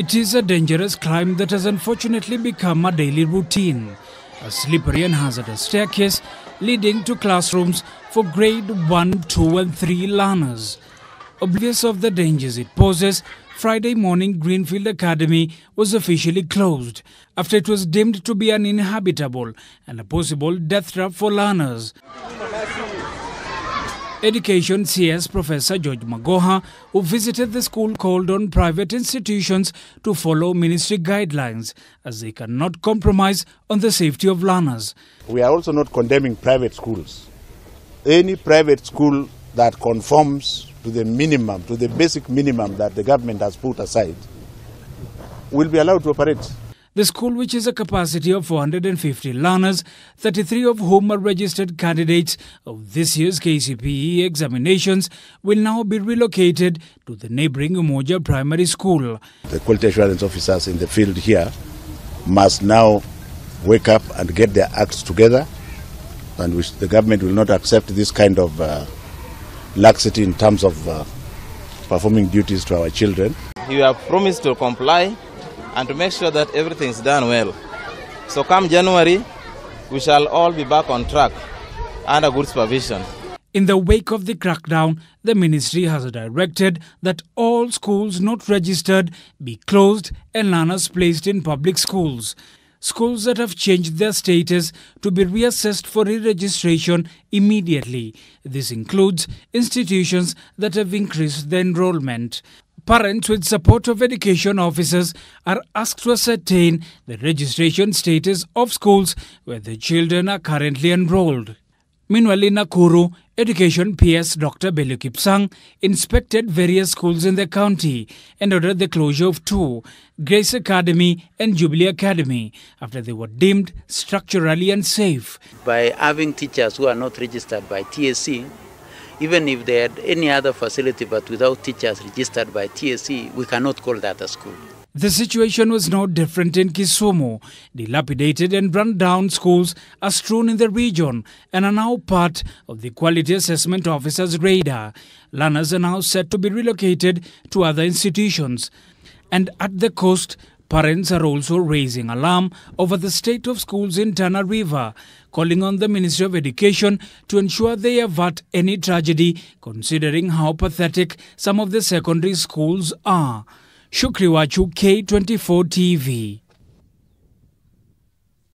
It is a dangerous climb that has unfortunately become a daily routine. A slippery and hazardous staircase leading to classrooms for grade 1, 2 and 3 learners. Oblivious of the dangers it poses, Friday morning Greenfield Academy was officially closed after it was deemed to be uninhabitable and a possible death trap for learners. Education CS Professor George Magoha, who visited the school, called on private institutions to follow ministry guidelines as they cannot compromise on the safety of learners. We are also not condemning private schools. Any private school that conforms to the minimum, to the basic minimum that the government has put aside, will be allowed to operate. The school, which is a capacity of 450 learners, 33 of whom are registered candidates of this year's KCPE examinations, will now be relocated to the neighbouring Umoja Primary School. The quality assurance officers in the field here must now wake up and get their acts together, and which the government will not accept this kind of laxity in terms of performing duties to our children. You have promised to comply and to make sure that everything is done well. So come January, we shall all be back on track under good supervision. In the wake of the crackdown, the ministry has directed that all schools not registered be closed and learners placed in public schools. Schools that have changed their status to be reassessed for re-registration immediately. This includes institutions that have increased their enrollment. Parents, with support of education officers, are asked to ascertain the registration status of schools where their children are currently enrolled. Meanwhile, in Nakuru, Education PS Dr. Bello Kipsang inspected various schools in the county and ordered the closure of 2, Grace Academy and Jubilee Academy, after they were deemed structurally unsafe. By having teachers who are not registered by TSC, even if they had any other facility but without teachers registered by TSC, we cannot call that a school. The situation was no different in Kisumu. Dilapidated and run-down schools are strewn in the region and are now part of the Quality Assessment Officer's radar. Learners are now set to be relocated to other institutions. And at the coast, parents are also raising alarm over the state of schools in Tana River, calling on the Ministry of Education to ensure they avert any tragedy, considering how pathetic some of the secondary schools are. Shukriwachu, K24 TV.